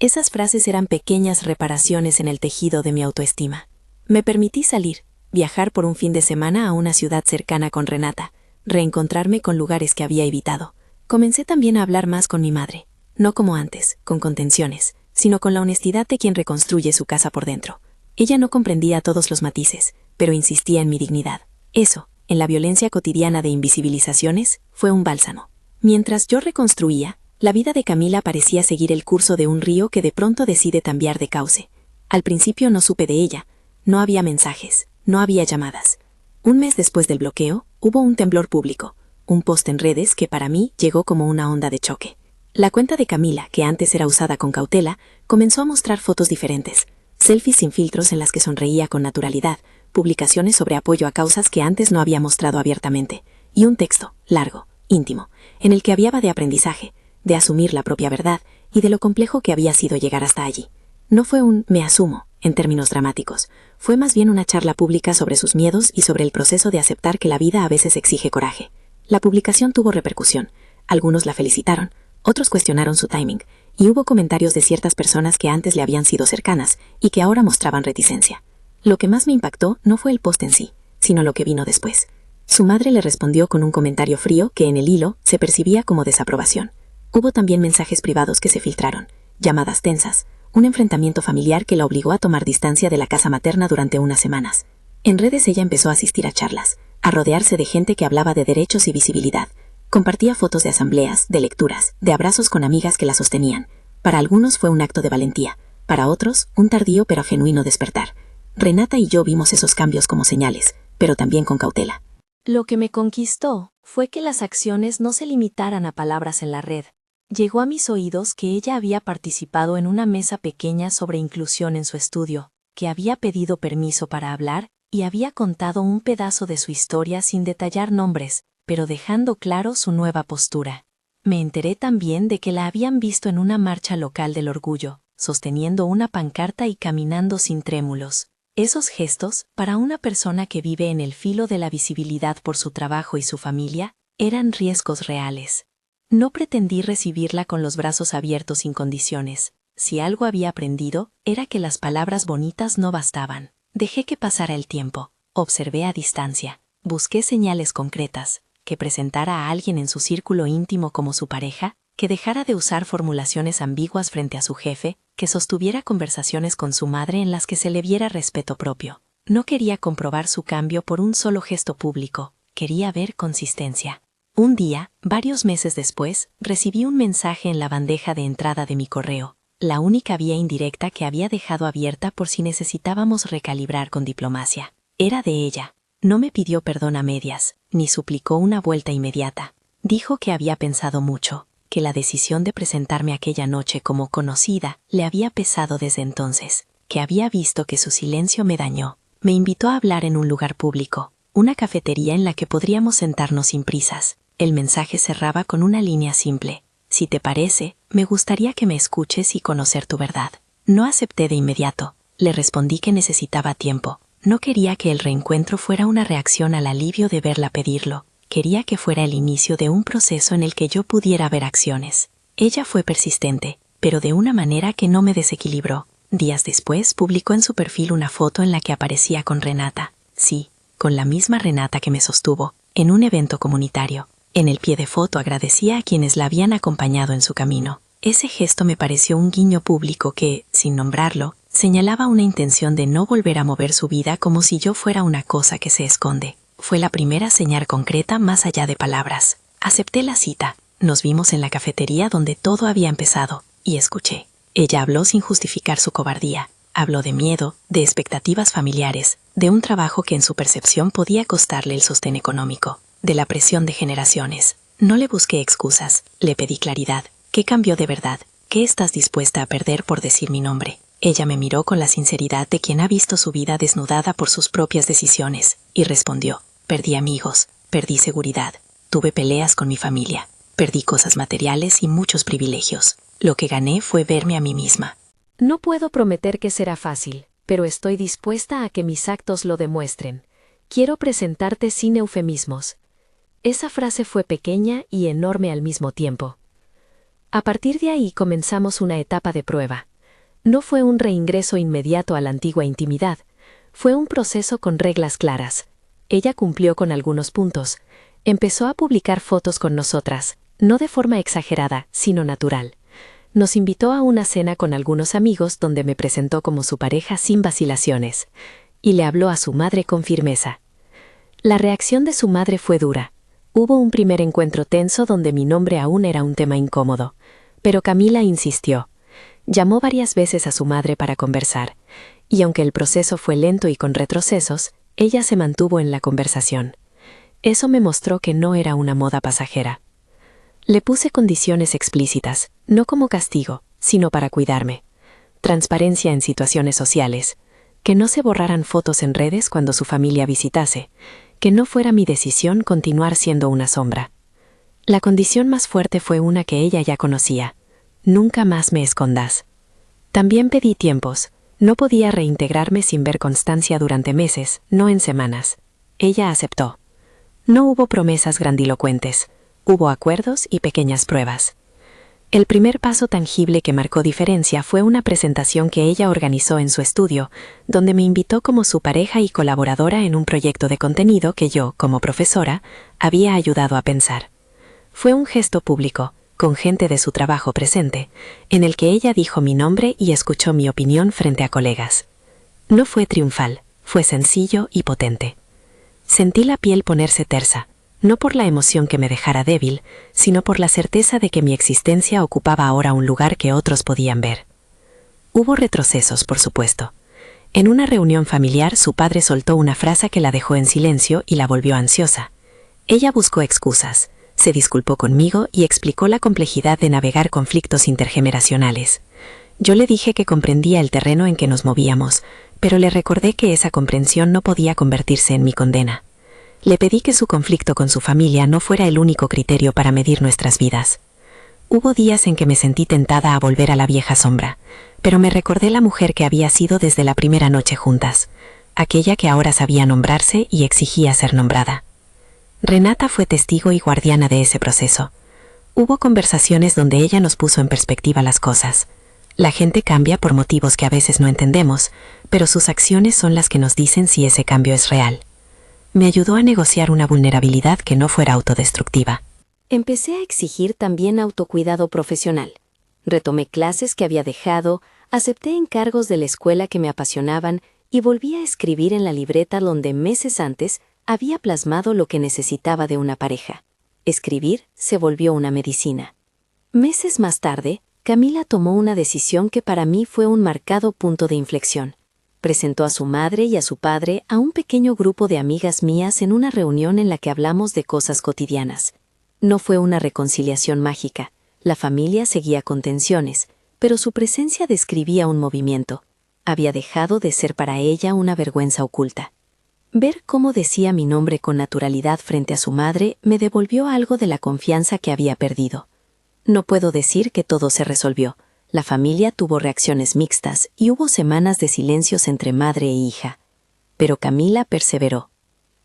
Esas frases eran pequeñas reparaciones en el tejido de mi autoestima. Me permití salir, viajar por un fin de semana a una ciudad cercana con Renata, reencontrarme con lugares que había evitado. Comencé también a hablar más con mi madre, no como antes, con contenciones, sino con la honestidad de quien reconstruye su casa por dentro. Ella no comprendía todos los matices, pero insistía en mi dignidad. Eso, en la violencia cotidiana de invisibilizaciones, fue un bálsamo. Mientras yo reconstruía, la vida de Camila parecía seguir el curso de un río que de pronto decide cambiar de cauce. Al principio no supe de ella, no había mensajes, no había llamadas. Un mes después del bloqueo, hubo un temblor público, un post en redes que para mí llegó como una onda de choque. La cuenta de Camila, que antes era usada con cautela, comenzó a mostrar fotos diferentes, selfies sin filtros en las que sonreía con naturalidad, publicaciones sobre apoyo a causas que antes no había mostrado abiertamente, y un texto, largo, íntimo, en el que hablaba de aprendizaje, de asumir la propia verdad y de lo complejo que había sido llegar hasta allí. No fue un «me asumo», en términos dramáticos, fue más bien una charla pública sobre sus miedos y sobre el proceso de aceptar que la vida a veces exige coraje. La publicación tuvo repercusión, algunos la felicitaron, otros cuestionaron su timing, y hubo comentarios de ciertas personas que antes le habían sido cercanas y que ahora mostraban reticencia. Lo que más me impactó no fue el post en sí, sino lo que vino después. Su madre le respondió con un comentario frío que en el hilo se percibía como desaprobación. Hubo también mensajes privados que se filtraron, llamadas tensas, un enfrentamiento familiar que la obligó a tomar distancia de la casa materna durante unas semanas. En redes ella empezó a asistir a charlas, a rodearse de gente que hablaba de derechos y visibilidad. Compartía fotos de asambleas, de lecturas, de abrazos con amigas que la sostenían. Para algunos fue un acto de valentía, para otros, un tardío pero genuino despertar. Renata y yo vimos esos cambios como señales, pero también con cautela. Lo que me conquistó fue que las acciones no se limitaran a palabras en la red. Llegó a mis oídos que ella había participado en una mesa pequeña sobre inclusión en su estudio, que había pedido permiso para hablar y había contado un pedazo de su historia sin detallar nombres, pero dejando claro su nueva postura. Me enteré también de que la habían visto en una marcha local del orgullo, sosteniendo una pancarta y caminando sin trémulos. Esos gestos, para una persona que vive en el filo de la visibilidad por su trabajo y su familia, eran riesgos reales. No pretendí recibirla con los brazos abiertos sin condiciones. Si algo había aprendido, era que las palabras bonitas no bastaban. Dejé que pasara el tiempo, observé a distancia, busqué señales concretas, que presentara a alguien en su círculo íntimo como su pareja, que dejara de usar formulaciones ambiguas frente a su jefe, que sostuviera conversaciones con su madre en las que se le viera respeto propio. No quería comprobar su cambio por un solo gesto público, quería ver consistencia. Un día, varios meses después, recibí un mensaje en la bandeja de entrada de mi correo, la única vía indirecta que había dejado abierta por si necesitábamos recalibrar con diplomacia. Era de ella. No me pidió perdón a medias, ni suplicó una vuelta inmediata. Dijo que había pensado mucho, que la decisión de presentarme aquella noche como conocida le había pesado desde entonces, que había visto que su silencio me dañó. Me invitó a hablar en un lugar público, una cafetería en la que podríamos sentarnos sin prisas. El mensaje cerraba con una línea simple. Si te parece, me gustaría que me escuches y conocer tu verdad. No acepté de inmediato. Le respondí que necesitaba tiempo. No quería que el reencuentro fuera una reacción al alivio de verla pedirlo. Quería que fuera el inicio de un proceso en el que yo pudiera ver acciones. Ella fue persistente, pero de una manera que no me desequilibró. Días después publicó en su perfil una foto en la que aparecía con Renata. Sí, con la misma Renata que me sostuvo, en un evento comunitario. En el pie de foto agradecía a quienes la habían acompañado en su camino. Ese gesto me pareció un guiño público que, sin nombrarlo, señalaba una intención de no volver a mover su vida como si yo fuera una cosa que se esconde. Fue la primera señal concreta más allá de palabras. Acepté la cita. Nos vimos en la cafetería donde todo había empezado, y escuché. Ella habló sin justificar su cobardía. Habló de miedo, de expectativas familiares, de un trabajo que en su percepción podía costarle el sostén económico, de la presión de generaciones. No le busqué excusas, le pedí claridad. ¿Qué cambió de verdad? ¿Qué estás dispuesta a perder por decir mi nombre? Ella me miró con la sinceridad de quien ha visto su vida desnudada por sus propias decisiones, y respondió: perdí amigos, perdí seguridad, tuve peleas con mi familia, perdí cosas materiales y muchos privilegios. Lo que gané fue verme a mí misma. No puedo prometer que será fácil, pero estoy dispuesta a que mis actos lo demuestren. Quiero presentarte sin eufemismos. Esa frase fue pequeña y enorme al mismo tiempo. A partir de ahí comenzamos una etapa de prueba. No fue un reingreso inmediato a la antigua intimidad, fue un proceso con reglas claras. Ella cumplió con algunos puntos. Empezó a publicar fotos con nosotras, no de forma exagerada, sino natural. Nos invitó a una cena con algunos amigos donde me presentó como su pareja sin vacilaciones, y le habló a su madre con firmeza. La reacción de su madre fue dura. Hubo un primer encuentro tenso donde mi nombre aún era un tema incómodo, pero Camila insistió. Llamó varias veces a su madre para conversar, y aunque el proceso fue lento y con retrocesos, ella se mantuvo en la conversación. Eso me mostró que no era una moda pasajera. Le puse condiciones explícitas, no como castigo, sino para cuidarme. Transparencia en situaciones sociales, que no se borraran fotos en redes cuando su familia visitase, que no fuera mi decisión continuar siendo una sombra. La condición más fuerte fue una que ella ya conocía: nunca más me escondas. También pedí tiempos, no podía reintegrarme sin ver constancia durante meses, no en semanas. Ella aceptó. No hubo promesas grandilocuentes. Hubo acuerdos y pequeñas pruebas. El primer paso tangible que marcó diferencia fue una presentación que ella organizó en su estudio, donde me invitó como su pareja y colaboradora en un proyecto de contenido que yo, como profesora, había ayudado a pensar. Fue un gesto público, con gente de su trabajo presente, en el que ella dijo mi nombre y escuchó mi opinión frente a colegas. No fue triunfal, fue sencillo y potente. Sentí la piel ponerse tersa, no por la emoción que me dejara débil, sino por la certeza de que mi existencia ocupaba ahora un lugar que otros podían ver. Hubo retrocesos, por supuesto. En una reunión familiar, su padre soltó una frase que la dejó en silencio y la volvió ansiosa. Ella buscó excusas, se disculpó conmigo y explicó la complejidad de navegar conflictos intergeneracionales. Yo le dije que comprendía el terreno en que nos movíamos, pero le recordé que esa comprensión no podía convertirse en mi condena. Le pedí que su conflicto con su familia no fuera el único criterio para medir nuestras vidas. Hubo días en que me sentí tentada a volver a la vieja sombra, pero me recordé la mujer que había sido desde la primera noche juntas, aquella que ahora sabía nombrarse y exigía ser nombrada. Renata fue testigo y guardiana de ese proceso. Hubo conversaciones donde ella nos puso en perspectiva las cosas. La gente cambia por motivos que a veces no entendemos, pero sus acciones son las que nos dicen si ese cambio es real. Me ayudó a negociar una vulnerabilidad que no fuera autodestructiva. Empecé a exigir también autocuidado profesional. Retomé clases que había dejado, acepté encargos de la escuela que me apasionaban y volví a escribir en la libreta donde meses antes había plasmado lo que necesitaba de una pareja. Escribir se volvió una medicina. Meses más tarde, Camila tomó una decisión que para mí fue un marcado punto de inflexión. Presentó a su madre y a su padre a un pequeño grupo de amigas mías en una reunión en la que hablamos de cosas cotidianas. No fue una reconciliación mágica. La familia seguía con tensiones, pero su presencia describía un movimiento. Había dejado de ser para ella una vergüenza oculta. Ver cómo decía mi nombre con naturalidad frente a su madre me devolvió algo de la confianza que había perdido. No puedo decir que todo se resolvió. La familia tuvo reacciones mixtas y hubo semanas de silencios entre madre e hija. Pero Camila perseveró.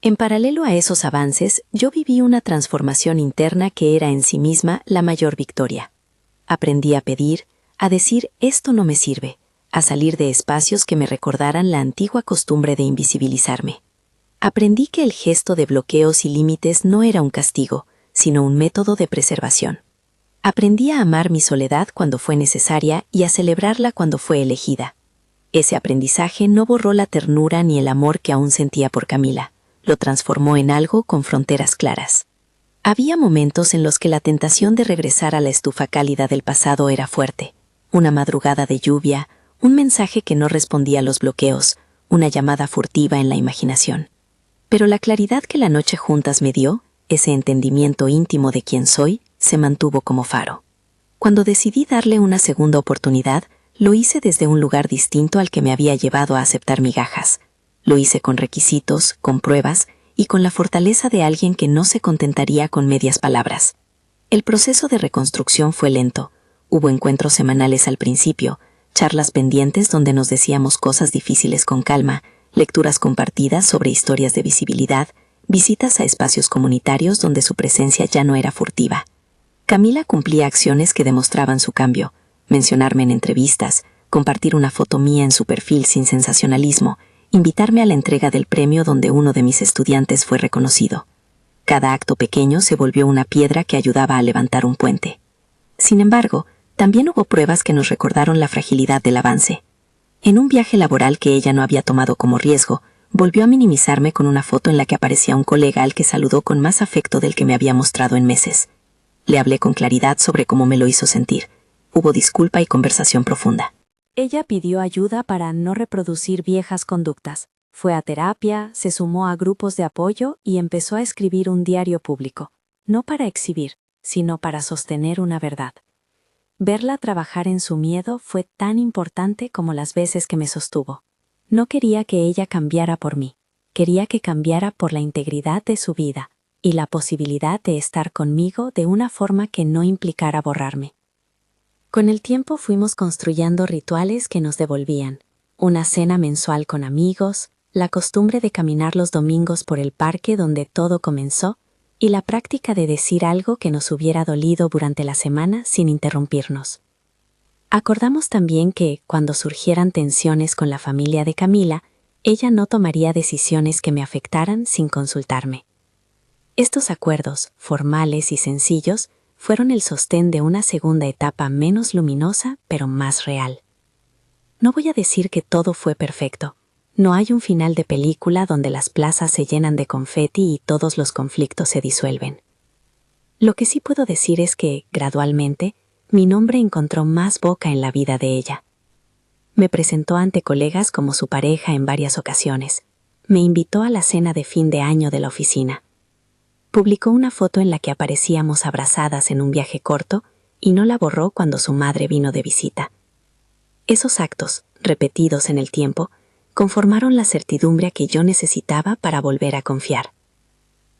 En paralelo a esos avances, yo viví una transformación interna que era en sí misma la mayor victoria. Aprendí a pedir, a decir «esto no me sirve», a salir de espacios que me recordaran la antigua costumbre de invisibilizarme. Aprendí que el gesto de bloqueos y límites no era un castigo, sino un método de preservación. Aprendí a amar mi soledad cuando fue necesaria y a celebrarla cuando fue elegida. Ese aprendizaje no borró la ternura ni el amor que aún sentía por Camila. Lo transformó en algo con fronteras claras. Había momentos en los que la tentación de regresar a la estufa cálida del pasado era fuerte. Una madrugada de lluvia, un mensaje que no respondía a los bloqueos, una llamada furtiva en la imaginación. Pero la claridad que la noche juntas me dio, ese entendimiento íntimo de quién soy, se mantuvo como faro. Cuando decidí darle una segunda oportunidad, lo hice desde un lugar distinto al que me había llevado a aceptar migajas. Lo hice con requisitos, con pruebas y con la fortaleza de alguien que no se contentaría con medias palabras. El proceso de reconstrucción fue lento. Hubo encuentros semanales al principio, charlas pendientes donde nos decíamos cosas difíciles con calma, lecturas compartidas sobre historias de visibilidad, visitas a espacios comunitarios donde su presencia ya no era furtiva. Camila cumplía acciones que demostraban su cambio: mencionarme en entrevistas, compartir una foto mía en su perfil sin sensacionalismo, invitarme a la entrega del premio donde uno de mis estudiantes fue reconocido. Cada acto pequeño se volvió una piedra que ayudaba a levantar un puente. Sin embargo, también hubo pruebas que nos recordaron la fragilidad del avance. En un viaje laboral que ella no había tomado como riesgo, volvió a minimizarme con una foto en la que aparecía un colega al que saludó con más afecto del que me había mostrado en meses. Le hablé con claridad sobre cómo me lo hizo sentir. Hubo disculpa y conversación profunda. Ella pidió ayuda para no reproducir viejas conductas. Fue a terapia, se sumó a grupos de apoyo y empezó a escribir un diario público, no para exhibir, sino para sostener una verdad. Verla trabajar en su miedo fue tan importante como las veces que me sostuvo. No quería que ella cambiara por mí, quería que cambiara por la integridad de su vida y la posibilidad de estar conmigo de una forma que no implicara borrarme. Con el tiempo fuimos construyendo rituales que nos devolvían: una cena mensual con amigos, la costumbre de caminar los domingos por el parque donde todo comenzó, y la práctica de decir algo que nos hubiera dolido durante la semana sin interrumpirnos. Acordamos también que, cuando surgieran tensiones con la familia de Camila, ella no tomaría decisiones que me afectaran sin consultarme. Estos acuerdos, formales y sencillos, fueron el sostén de una segunda etapa menos luminosa, pero más real. No voy a decir que todo fue perfecto. No hay un final de película donde las plazas se llenan de confeti y todos los conflictos se disuelven. Lo que sí puedo decir es que, gradualmente, mi nombre encontró más boca en la vida de ella. Me presentó ante colegas como su pareja en varias ocasiones. Me invitó a la cena de fin de año de la oficina. Publicó una foto en la que aparecíamos abrazadas en un viaje corto y no la borró cuando su madre vino de visita. Esos actos, repetidos en el tiempo, conformaron la certidumbre que yo necesitaba para volver a confiar.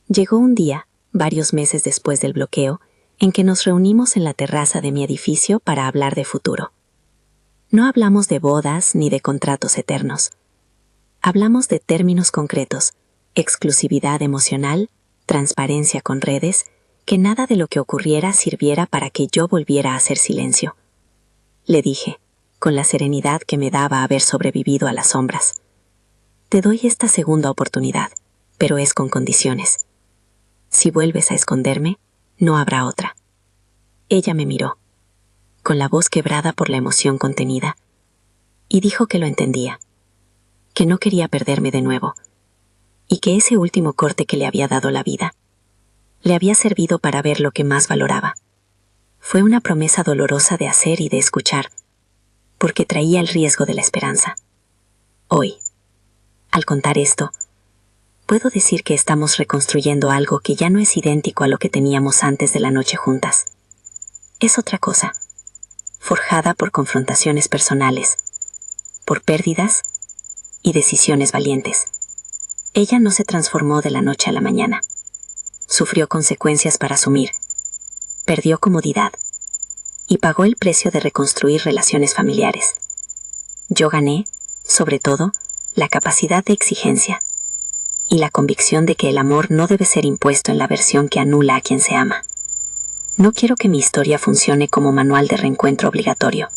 Llegó un día, varios meses después del bloqueo, en que nos reunimos en la terraza de mi edificio para hablar de futuro. No hablamos de bodas ni de contratos eternos. Hablamos de términos concretos: exclusividad emocional, transparencia con redes, que nada de lo que ocurriera sirviera para que yo volviera a hacer silencio. Le dije, con la serenidad que me daba haber sobrevivido a las sombras: te doy esta segunda oportunidad, pero es con condiciones. Si vuelves a esconderme, no habrá otra. Ella me miró, con la voz quebrada por la emoción contenida, y dijo que lo entendía, que no quería perderme de nuevo, y que ese último corte que le había dado la vida le había servido para ver lo que más valoraba. Fue una promesa dolorosa de hacer y de escuchar, porque traía el riesgo de la esperanza. Hoy, al contar esto, puedo decir que estamos reconstruyendo algo que ya no es idéntico a lo que teníamos antes de la noche juntas. Es otra cosa, forjada por confrontaciones personales, por pérdidas y decisiones valientes. Ella no se transformó de la noche a la mañana. Sufrió consecuencias para asumir, perdió comodidad y pagó el precio de reconstruir relaciones familiares. Yo gané, sobre todo, la capacidad de exigencia y la convicción de que el amor no debe ser impuesto en la versión que anula a quien se ama. No quiero que mi historia funcione como manual de reencuentro obligatorio.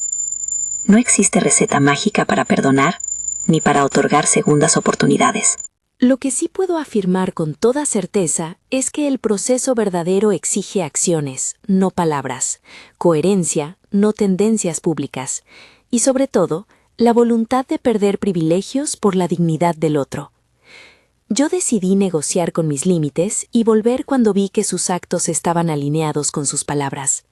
No existe receta mágica para perdonar ni para otorgar segundas oportunidades. Lo que sí puedo afirmar con toda certeza es que el proceso verdadero exige acciones, no palabras, coherencia, no tendencias públicas, y sobre todo, la voluntad de perder privilegios por la dignidad del otro. Yo decidí negociar con mis límites y volver cuando vi que sus actos estaban alineados con sus palabras.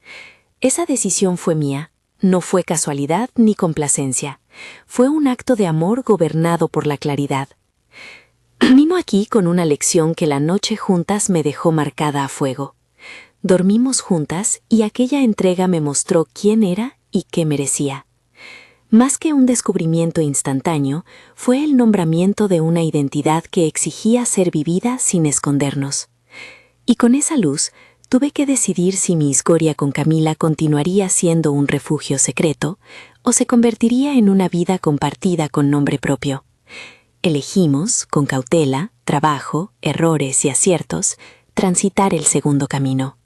Esa decisión fue mía, no fue casualidad ni complacencia. Fue un acto de amor gobernado por la claridad. Termino aquí con una lección que la noche juntas me dejó marcada a fuego. Dormimos juntas y aquella entrega me mostró quién era y qué merecía. Más que un descubrimiento instantáneo, fue el nombramiento de una identidad que exigía ser vivida sin escondernos. Y con esa luz, tuve que decidir si mi historia con Camila continuaría siendo un refugio secreto o se convertiría en una vida compartida con nombre propio. Elegimos, con cautela, trabajo, errores y aciertos, transitar el segundo camino.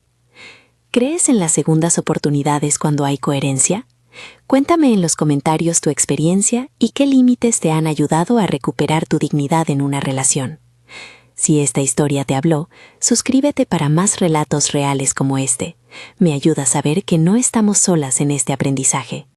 ¿Crees en las segundas oportunidades cuando hay coherencia? Cuéntame en los comentarios tu experiencia y qué límites te han ayudado a recuperar tu dignidad en una relación. Si esta historia te habló, suscríbete para más relatos reales como este. Me ayuda a saber que no estamos solas en este aprendizaje.